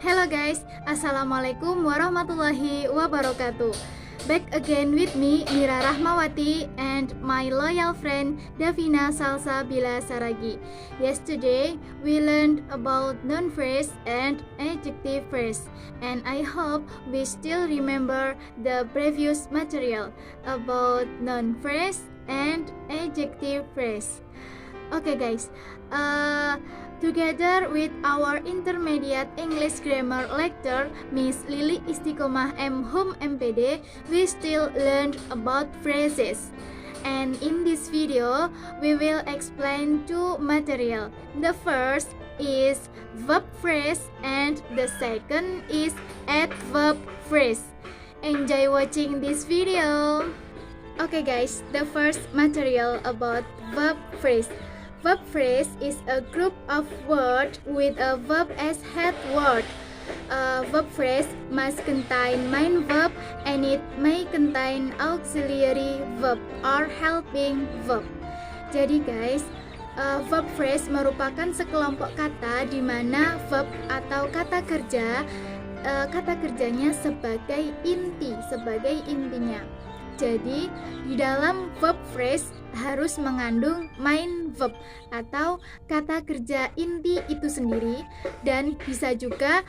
Hello guys, Assalamualaikum warahmatullahi wabarakatuh. Back again with me, Mira Rahmawati, and my loyal friend Davina Salsabila Saragi. Yesterday, we learned about noun phrase and adjective phrase, and I hope we still remember the previous material about noun phrase and adjective phrase. Okay guys, together with our intermediate English grammar lecturer Miss Lili Istiqomah M. Hum MPD, we still learned about phrases. And in this video, we will explain two material. The first is verb phrase and the second is adverb phrase. Enjoy watching this video. Okay guys, the first material about verb phrase. Verb phrase is a group of words with a verb as head word. A verb phrase must contain main verb and it may contain auxiliary verb or helping verb. Jadi guys, verb phrase merupakan sekelompok kata di mana verb atau kata kerjanya sebagai inti, sebagai intinya. Jadi, di dalam verb phrase harus mengandung main verb atau kata kerja inti itu sendiri dan bisa juga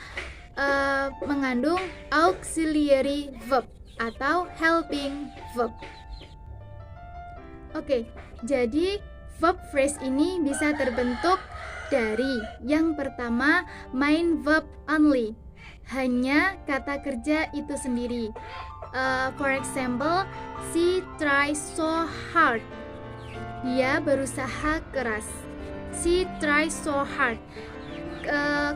mengandung auxiliary verb atau helping verb. Oke, jadi verb phrase ini bisa terbentuk dari yang pertama main verb only, hanya kata kerja itu sendiri. For example, she tries so hard. Dia berusaha keras. She tries so hard.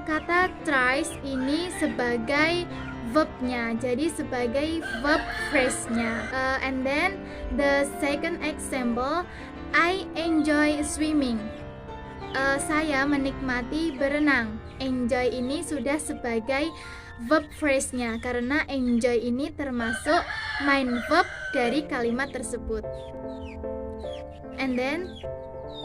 Kata tries ini sebagai verbnya, jadi sebagai verb phrase-nya. And then the second example, I enjoy swimming. Saya menikmati berenang. Enjoy ini sudah sebagai verb phrase-nya karena enjoy ini termasuk main verb dari kalimat tersebut. And then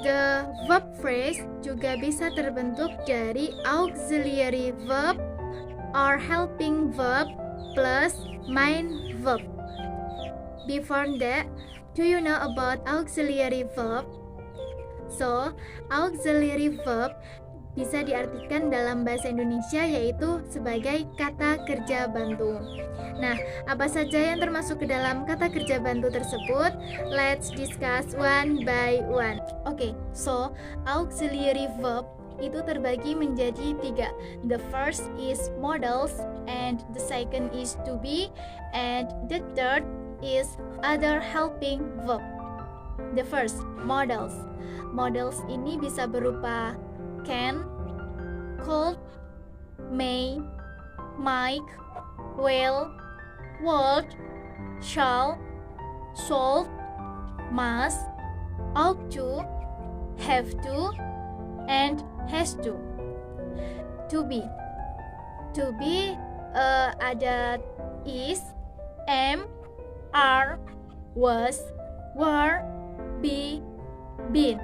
the verb phrase juga bisa terbentuk dari auxiliary verb or helping verb plus main verb. Before that, do you know about auxiliary verb? So, auxiliary verb bisa diartikan dalam bahasa Indonesia yaitu sebagai kata kerja bantu. Nah, apa saja yang termasuk ke dalam kata kerja bantu tersebut? Let's discuss one by one. Okay, so auxiliary verb itu terbagi menjadi 3. The first is modals, and the second is to be, and the third is other helping verb. The first, modals. Modals ini bisa berupa can, could, may, might, will, would, shall, should, must, ought to, have to, and has to. To be. To be ada is, am, are, was, were, be, been.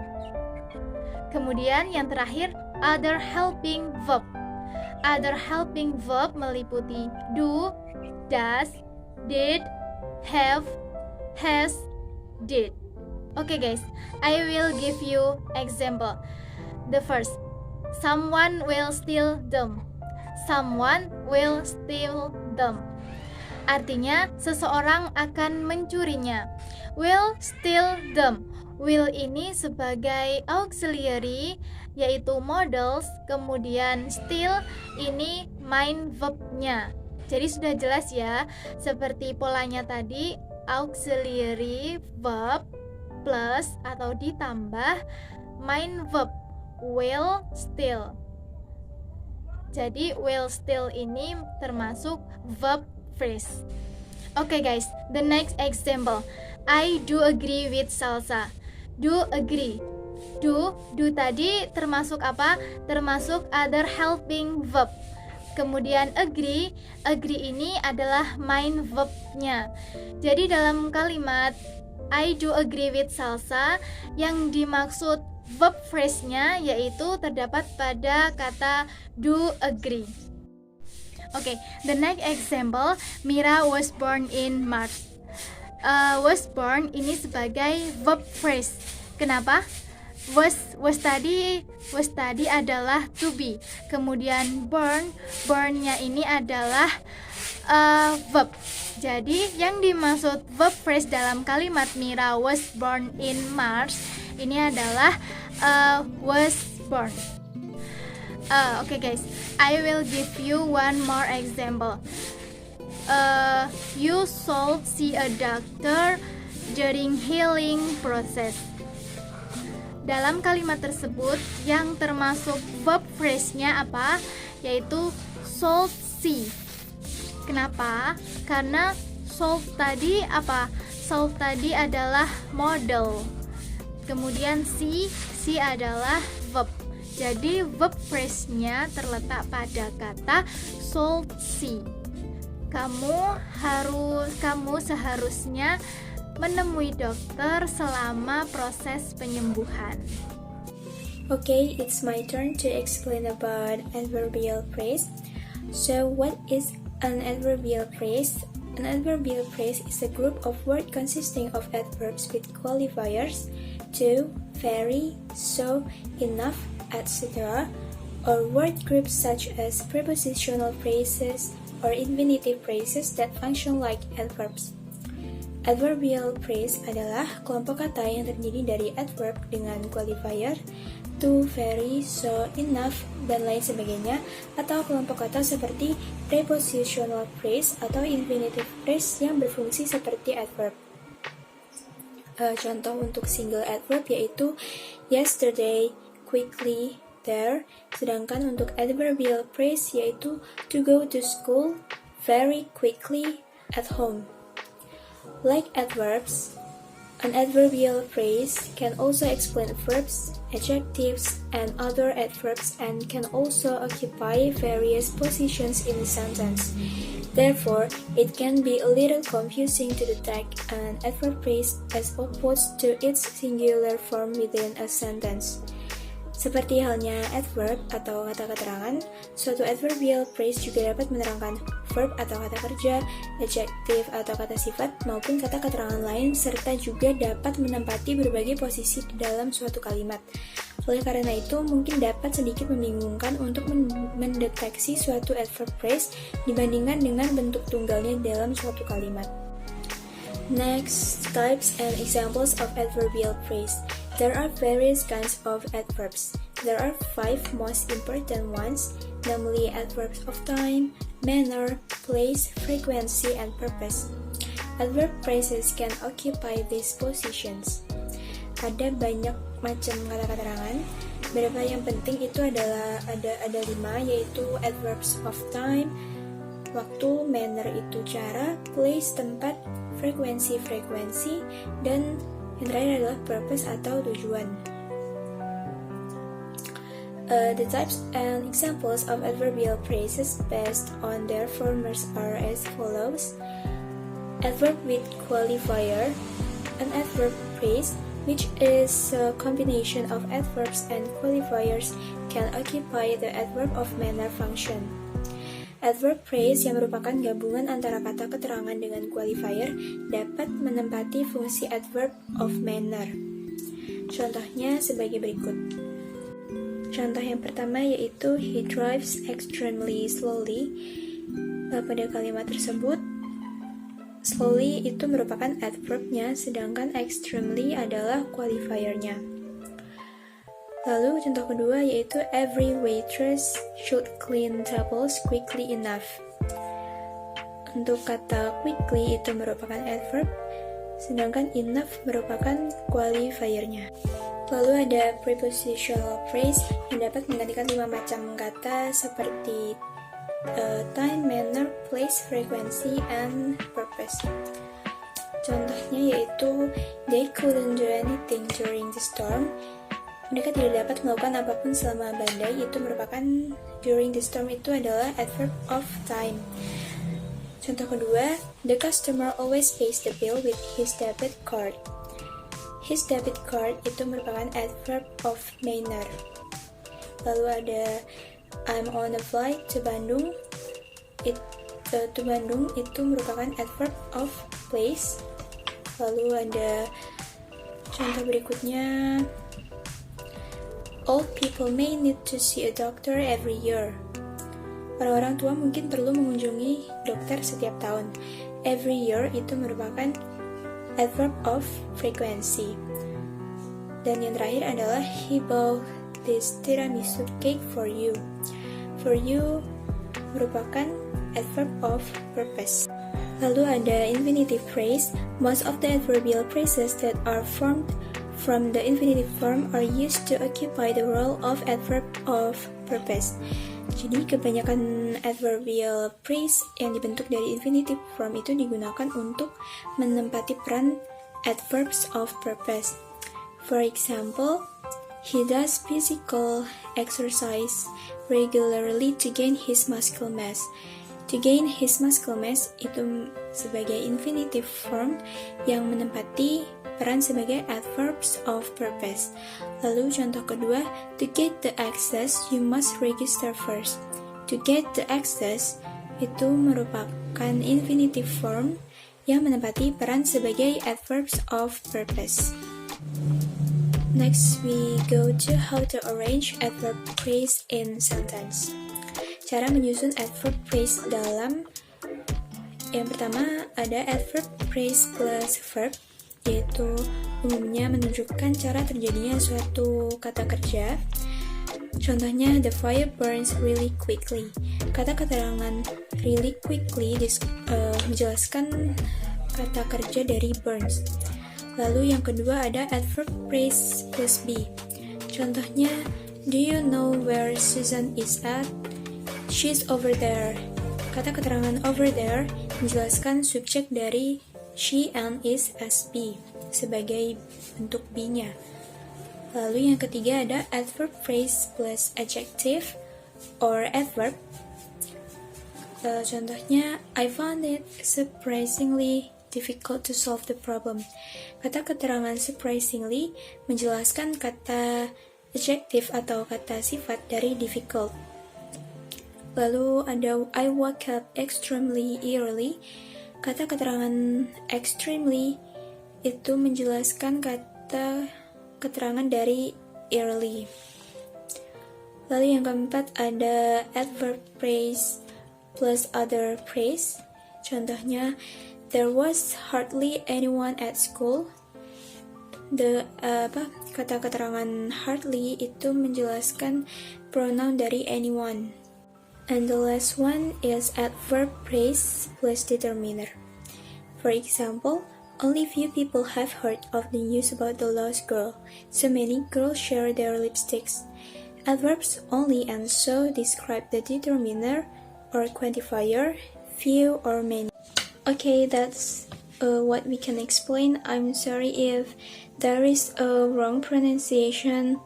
Kemudian yang terakhir, other helping verb. Other helping verb meliputi do, does, did, have, has, did. Okay guys, I will give you example. The first, someone will steal them. Someone will steal them. Artinya, seseorang akan mencurinya. Will steal them. Will ini sebagai auxiliary yaitu modals, kemudian steal ini main verbnya. Jadi sudah jelas ya, seperti polanya tadi, auxiliary verb plus atau ditambah main verb will steal. Jadi will steal ini termasuk verb phrase. Okay guys, the next example. I do agree with Salsa. Do agree. Do tadi termasuk apa? Termasuk other helping verb. Kemudian agree ini adalah main verbnya. Jadi dalam kalimat I do agree with Salsa, yang dimaksud verb phrase-nya yaitu terdapat pada kata do agree. Okay, the next example, Mira was born in March. Was born ini sebagai verb phrase. Kenapa? Was tadi adalah to be. Kemudian born-nya ini adalah verb. Jadi yang dimaksud verb phrase dalam kalimat Mira was born in March ini adalah was born. Okay guys, I will give you one more example. You should see a doctor during healing process. Dalam kalimat tersebut yang termasuk verb phrase-nya apa? Yaitu should see. Kenapa? Karena should tadi apa? Should tadi adalah model. Kemudian see adalah verb. Jadi verb phrase-nya terletak pada kata should see. Kamu seharusnya menemui dokter selama proses penyembuhan. Okay, it's my turn to explain about adverbial phrase. So, what is an adverbial phrase? An adverbial phrase is a group of words consisting of adverbs with qualifiers to, very, so, enough, etc., or word groups such as prepositional phrases or infinitive phrases that function like adverbs. Adverbial phrase adalah kelompok kata yang terdiri dari adverb dengan qualifier to, very, so, enough, dan lain sebagainya, atau kelompok kata seperti prepositional phrase atau infinitive phrase yang berfungsi seperti adverb. Contoh untuk single adverb yaitu yesterday, quickly, there, sedangkan untuk adverbial phrase yaitu to go to school, very quickly, at home. Like adverbs, an adverbial phrase can also explain verbs, adjectives, and other adverbs and can also occupy various positions in a sentence. Therefore, it can be a little confusing to detect an adverb phrase as opposed to its singular form within a sentence. Seperti halnya adverb atau kata keterangan, suatu adverbial phrase juga dapat menerangkan verb atau kata kerja, adjective atau kata sifat, maupun kata keterangan lain, serta juga dapat menempati berbagai posisi di dalam suatu kalimat. Oleh karena itu, mungkin dapat sedikit membingungkan untuk mendeteksi suatu adverb phrase dibandingkan dengan bentuk tunggalnya dalam suatu kalimat. Next, types and examples of adverbial phrase. There are various kinds of adverbs. There are 5 most important ones, namely adverbs of time, manner, place, frequency, and purpose. Adverb phrases can occupy these positions. Ada banyak macam kata keterangan. Beberapa yang penting itu adalah ada 5, yaitu adverbs of time, waktu, manner itu cara, place tempat, frekuensi, dan yang terakhir adalah purpose atau tujuan. The types and examples of adverbial phrases based on their formers are as follows. Adverb with qualifier, an adverb phrase which is a combination of adverbs and qualifiers can occupy the adverb of manner function. Adverb phrase yang merupakan gabungan antara kata keterangan dengan qualifier dapat menempati fungsi adverb of manner. Contohnya sebagai berikut. Contoh yang pertama yaitu he drives extremely slowly. Pada kalimat tersebut, slowly itu merupakan adverbnya, sedangkan extremely adalah qualifiernya. Lalu contoh kedua yaitu every waitress should clean tables quickly enough. Untuk kata quickly itu merupakan adverb, sedangkan enough merupakan qualifiernya. Lalu ada prepositional phrase yang dapat menggantikan 5 macam kata seperti time, manner, place, frequency, and purpose. Contohnya yaitu they couldn't do anything during the storm. Mereka tidak dapat melakukan apapun selama badai, itu merupakan during the storm itu adalah adverb of time. Contoh kedua, the customer always pays the bill with his debit card. His debit card itu merupakan adverb of manner. Lalu ada I'm on a flight to Bandung. to Bandung itu merupakan adverb of place. Lalu ada contoh berikutnya, old people may need to see a doctor every year. Orang-orang tua mungkin perlu mengunjungi dokter setiap tahun. Every year itu merupakan adverb of frequency. Dan yang terakhir adalah he bought this tiramisu cake for you. For you merupakan adverb of purpose. Lalu ada infinitive phrase. Most of the adverbial phrases that are formed from the infinitive form are used to occupy the role of adverb of purpose. Jadi kebanyakan adverbial phrase yang dibentuk dari infinitive form itu digunakan untuk menempati peran adverbs of purpose. For example, he does physical exercise regularly to gain his muscle mass. To gain his muscle mass itu sebagai infinitive form yang menempati peran sebagai adverbs of purpose. Lalu contoh kedua, to get the access, you must register first. To get the access itu merupakan infinitive form yang menempati peran sebagai adverbs of purpose. Next, we go to how to arrange adverb phrase in sentence. Cara menyusun adverb phrase dalam, yang pertama ada adverb phrase plus verb, yaitu umumnya menunjukkan cara terjadinya suatu kata kerja. Contohnya, the fire burns really quickly. Kata keterangan really quickly menjelaskan kata kerja dari burns. Lalu yang kedua ada adverb phrase plus be. Contohnya, do you know where Susan is at? She's over there. Kata keterangan over there menjelaskan subjek dari she and is as be sebagai bentuk be-nya. Lalu yang ketiga ada adverb phrase plus adjective or adverb. Contohnya, I found it surprisingly difficult to solve the problem. Kata keterangan surprisingly menjelaskan kata adjective atau kata sifat dari difficult. Lalu ada I woke up extremely early. Kata keterangan extremely itu menjelaskan kata keterangan dari early. Lalu yang keempat ada adverb phrase plus other phrase. Contohnya, there was hardly anyone at school. Kata keterangan hardly itu menjelaskan pronoun dari anyone. And the last one is adverb phrase plus determiner. For example, only few people have heard of the news about the lost girl. So many girls share their lipsticks. Adverbs only and so describe the determiner or quantifier, few or many. Okay, that's what we can explain. I'm sorry if there is a wrong pronunciation.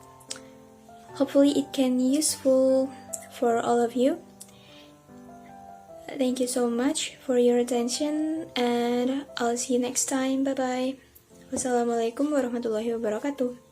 Hopefully it can be useful for all of you. Thank you so much for your attention and I'll see you next time. Bye bye. Wassalamualaikum warahmatullahi wabarakatuh.